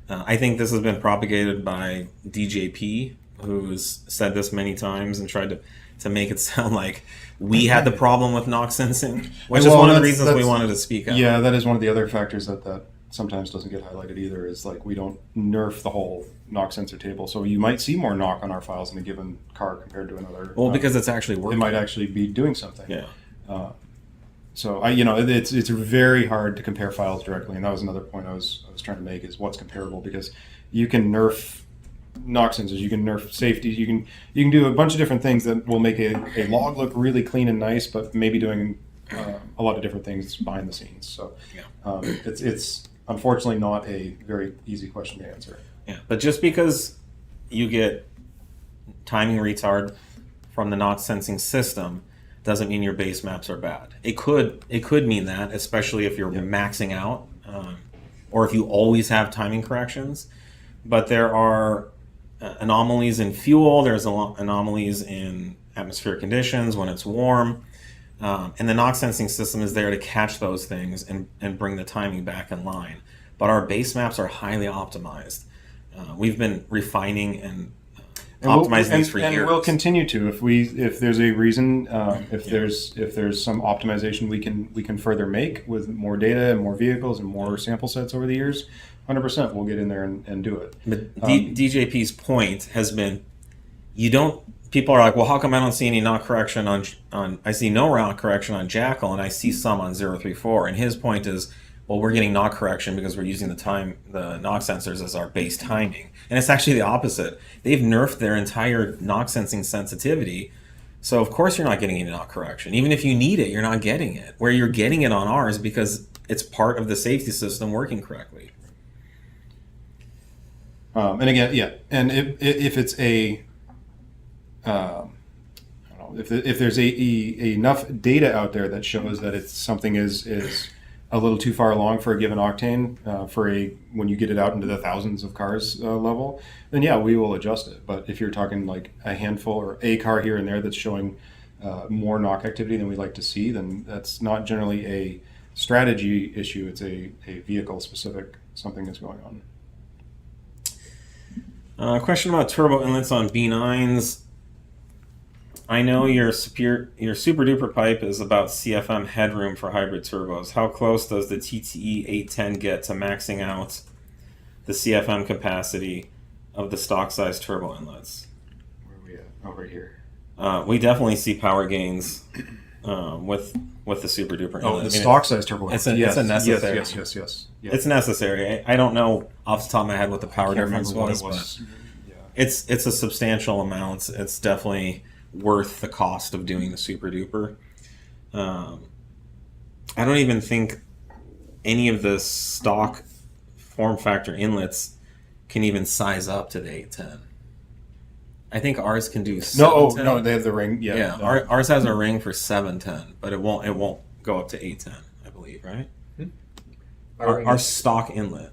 I think this has been propagated by DJP, who's said this many times and tried to make it sound like we had the problem with NOx sensing, which is one of the reasons we wanted to speak out. Yeah, that is one of the other factors that sometimes doesn't get highlighted either, is like we don't nerf the whole NOx sensor table. So you might see more NOx on our files in a given car compared to another. Well, because it's actually working. It might actually be doing something. Yeah. So it's very hard to compare files directly, and that was another point I was trying to make, is what's comparable, because you can nerf NOx sensors, you can nerf safety, you can do a bunch of different things that will make a log look really clean and nice, but maybe doing a lot of different things behind the scenes. So it's unfortunately not a very easy question to answer. Yeah, but just because you get timing retard from the NOx sensing system doesn't mean your base maps are bad. It could mean that, especially if you're maxing out, or if you always have timing corrections. But there are anomalies in fuel. There's anomalies in atmospheric conditions when it's warm, and the NOx sensing system is there to catch those things and bring the timing back in line. But our base maps are highly optimized. We've been refining and optimizing these for years. And we'll continue to, if there's a reason, if there's some optimization we can further make with more data and more vehicles and more sample sets over the years. 100%, we'll get in there and do it. But DJP's point has been, people are like, well, how come I don't see any NOx correction on I see no NOx correction on Jackal and I see some on 034? And his point is, well, we're getting NOx correction because we're using the NOx sensors as our base timing. And it's actually the opposite. They've nerfed their entire NOx sensing sensitivity. So of course you're not getting any NOx correction. Even if you need it, you're not getting it. Where you're getting it on ours because it's part of the safety system working correctly. And again, yeah, and if it's a, I don't know, if there's enough data out there that shows that it's something is a little too far along for a given octane, when you get it out into the thousands of cars level, then yeah, we will adjust it. But if you're talking like a handful or a car here and there that's showing more NOx activity than we'd like to see, then that's not generally a strategy issue. It's a vehicle specific something that's going on. Question about turbo inlets on B9s. I know your SuperDuper pipe is about CFM headroom for hybrid turbos. How close does the TTE720 get to maxing out the CFM capacity of the stock size turbo inlets? Where are we at? Over here. We definitely see power gains with the SuperDuper inlet. Oh, the stock size turbo inlet. It's a necessary. Yes. It's necessary. I don't know off the top of my head what the power difference was, but it's a substantial amount. It's definitely worth the cost of doing the SuperDuper. I don't even think any of the stock form factor inlets can even size up to the 810. I think ours can do 710. No, they have the ring. Yeah, no. Ours has a ring for 710, but it won't go up to 810, I believe, right? Our stock inlet.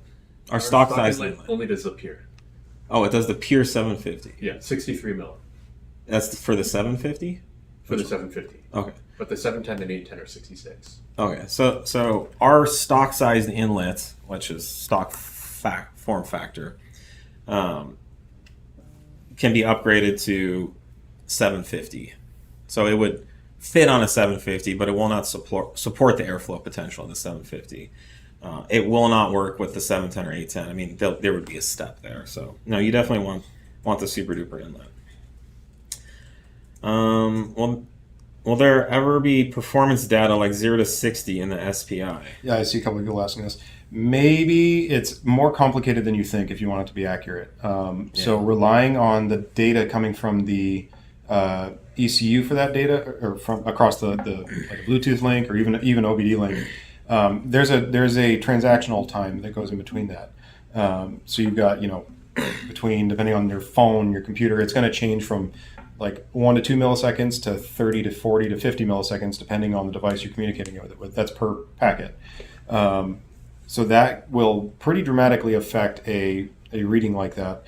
Our stock size inlet only does the pure. Oh, it does the pure 750. Yeah, 63 mil. That's for the 750? For the 750. Okay. But the 710 and 810 are 66. Okay, so our stock sized inlet, which is stock form factor, can be upgraded to 750. So it would fit on a 750, but it will not support the airflow potential of the 750. It will not work with the 710 or 810. I mean, there would be a step there. So no, you definitely want the SuperDuper inlet. Will there ever be performance data like 0 to 60 in the SPI? Yeah, I see a couple of people asking this. Maybe it's more complicated than you think if you want it to be accurate. So relying on the data coming from the ECU for that data, or from across the like a Bluetooth link or even OBD link, there's a transactional time that goes in between that. So you've got, between, depending on your phone, your computer, it's going to change from like 1 to 2 milliseconds to 30 to 40 to 50 milliseconds, depending on the device you're communicating with it with. That's per packet. So that will pretty dramatically affect a reading like that.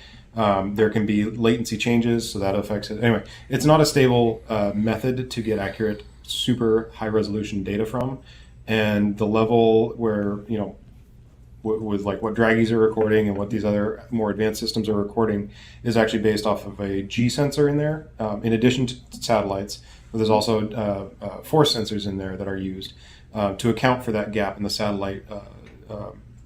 There can be latency changes, so that affects it. Anyway, it's not a stable method to get accurate, super high resolution data from. And the level where, with like what Dragies are recording and what these other more advanced systems are recording is actually based off of a G sensor in there, in addition to satellites. But there's also force sensors in there that are used to account for that gap in the satellite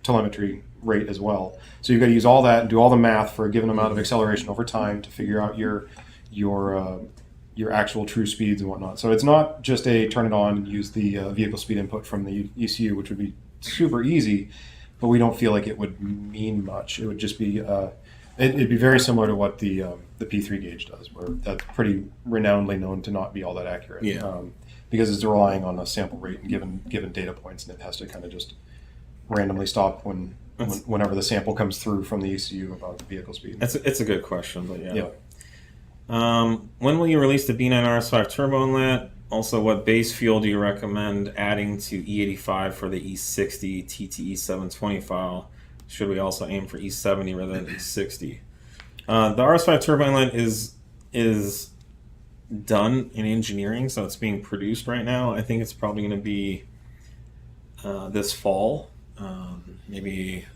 telemetry rate as well. So you've got to use all that and do all the math for a given amount of acceleration over time to figure out your actual true speeds and whatnot. So it's not just a turn it on and use the vehicle speed input from the ECU, which would be super easy, but we don't feel like it would mean much. It would just be it'd be very similar to what the P3 gauge does, where that's pretty renownedly known to not be all that accurate. Because it's relying on a sample rate and given data points, and it has to kind of just randomly stop whenever the sample comes through from the ECU about the vehicle speed. It's a good question, but yeah. When will you release the B9 RS5 turbo inlet? Also, what base fuel do you recommend adding to E85 for the E60 TTE720 file? Should we also aim for E70 rather than E60? The RS5 turbo inlet is done in engineering, so it's being produced right now. I think it's probably going to be this fall, maybe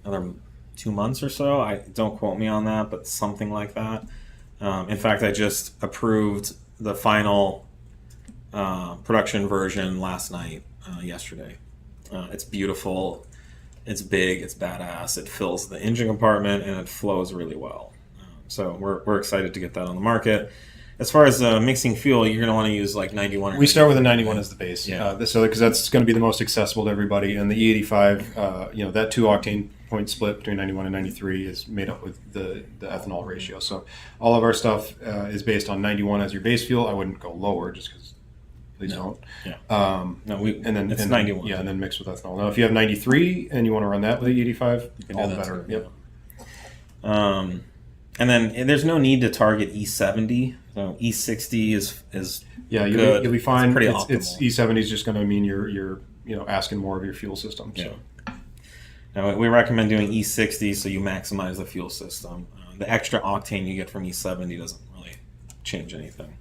another 2 months or so. Don't quote me on that, but something like that. In fact, I just approved the final production version last night, yesterday. It's beautiful, it's big, it's badass, it fills the engine compartment, and it flows really well. So we're excited to get that on the market. As far as mixing fuel, you're going to want to use like 91. We start with a 91 as the base. Yeah. Because that's going to be the most accessible to everybody. And the E85, that 2 octane point split between 91 and 93 is made up with the ethanol ratio. So all of our stuff is based on 91 as your base fuel. I wouldn't go lower just because please don't. Yeah. It's 91. Yeah, and then mix with ethanol. Now, if you have 93 and you want to run that with the E85, You can all do the that better. too, Yep. And then there's no need to target E70. So E60 is Yeah, good. you'll be fine. It's pretty It's optimal. E70 is just going to mean you're asking more of your fuel system. So. Yeah. Now, we recommend doing E60 so you maximize the fuel system. The extra octane you get from E70 doesn't really change anything.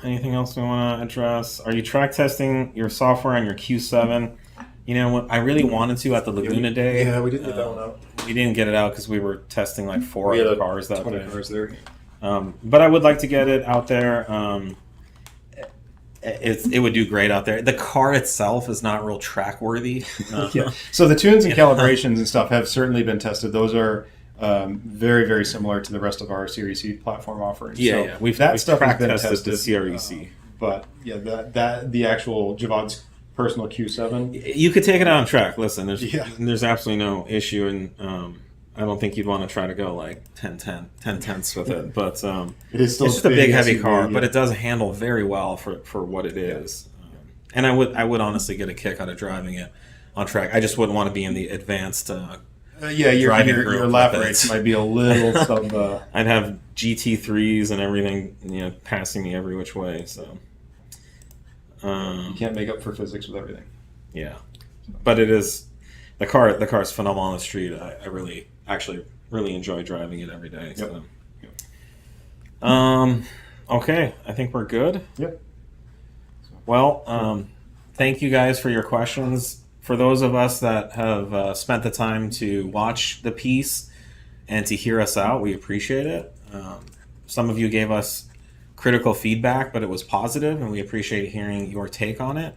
Anything else we want to address? Are you track testing your software on your Q7? I really wanted to at the Laguna Day. Yeah, we didn't get that one out. We didn't get it out because we were testing like 4 other cars that 20 day. cars there. But I would like to get it out there. It would do great out there. The car itself is not real track worthy. Yeah. So the tunes and calibrations and stuff have certainly been tested. Those are very, very similar to the rest of our Series C platform offerings. Yeah, so we've stuff has track been tested tested. the CREC. But yeah, that the actual Javad's personal Q7. You could take it out on track. Listen, Yeah. there's absolutely no issue, and I don't think you'd want to try to go like 10 tenths with it. But It is still it's just a big, heavy SUV, car, yeah. but it does handle very well for what it is. And I would honestly get a kick out of driving it on track. I just wouldn't want to be in the advanced. Driving your group lap with it. rates might be a little sub. I'd have GT3s and everything, passing me every which way. So You can't make up for physics with everything. yeah, but it is the car. The car's phenomenal on the street. I really enjoy driving it every day. So. Okay, I think we're good. Yep. Well, thank you guys for your questions. For those of us that have spent the time to watch the piece and to hear us out, we appreciate it. Some of you gave us critical feedback, but it was positive, and we appreciate hearing your take on it.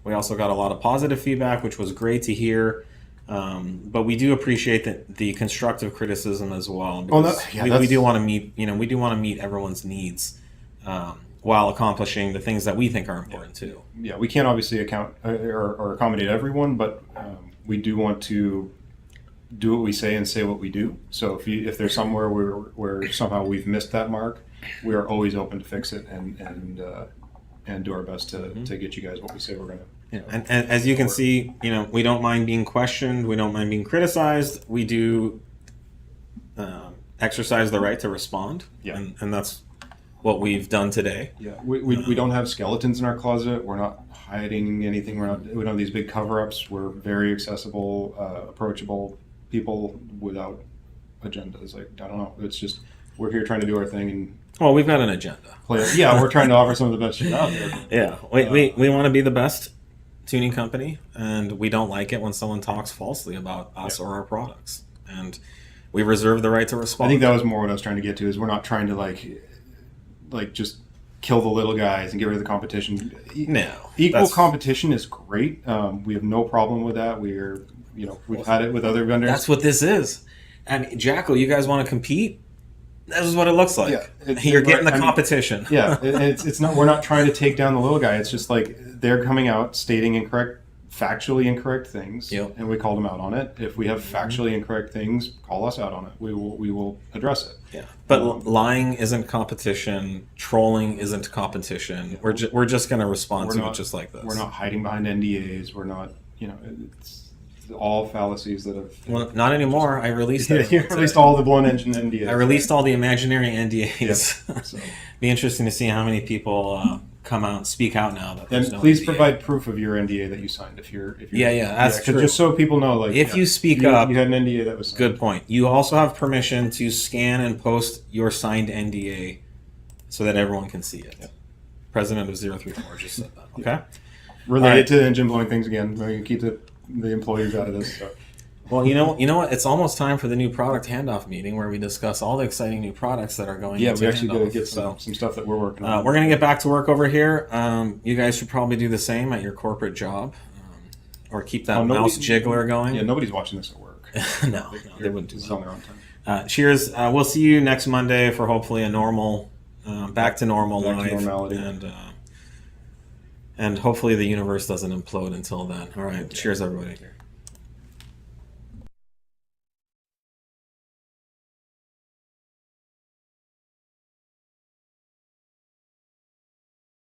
We also got a lot of positive feedback, which was great to hear. But we do appreciate the constructive criticism as well. We do want to meet, we do want to meet everyone's needs while accomplishing the things that we think are important too. Yeah, we can't obviously account or accommodate everyone, but we do want to do what we say and say what we do. So if there's somewhere where somehow we've missed that mark, we are always open to fix it and do our best to get you guys what we say we're going to. And as you can see, we don't mind being questioned. We don't mind being criticized. We do exercise the right to respond. Yeah. And that's what we've done today. Yeah. We don't have skeletons in our closet. We're not hiding anything. We don't have these big cover-ups. We're very accessible, approachable people without agendas. Like, I don't know. It's just, we're here trying to do our thing and well, we've got an agenda. Yeah, we're trying to offer some of the best shit out there. Yeah. We want to be the best tuning company, and we don't like it when someone talks falsely about us or our products, and we reserve the right to respond. I think that was more what I was trying to get to, is we're not trying to like just kill the little guys and get rid of the competition. No, equal competition is great. We have no problem with that. We've had it with other vendors. That's what this is. And Jackal, you guys want to compete? This is what it looks like. Yeah, you're getting the competition. It's not. We're not trying to take down the little guy. It's just like they're coming out stating factually incorrect things, and we called them out on it. If we have factually incorrect things, call us out on it. We will address it. Yeah, but lying isn't competition. Trolling isn't competition. We're just going to respond to it just like this. We're not hiding behind NDAs. We're not. It's all fallacies that have. Well, not anymore. I released. You released all the blown engine NDAs. I released all the imaginary NDAs. Yep. So. Be interesting to see how many people come out and speak out now. That and no please NDA. provide proof of your NDA that you signed. If you're that's true. Just so people know, like, if you speak up, you had an NDA that was signed. Good point. You also have permission to scan and post your signed NDA so that everyone can see it. Yep. President of 034 just said that. Okay. Related to engine blowing things again. We're going to keep the employees out of this. So. Well, you know what? It's almost time for the new product handoff meeting where we discuss all the exciting new products that are going. Yeah, into we actually handoff. got to get some stuff that we're working on. We're going to get back to work over here. You guys should probably do the same at your corporate job, or keep that mouse jiggler going. Yeah, nobody's watching this at work. no, they wouldn't do that. This is on their own time. Cheers. We'll see you next Monday for hopefully a normal, back to normal live, normality. And hopefully the universe doesn't implode until then. All right. Cheers, everybody.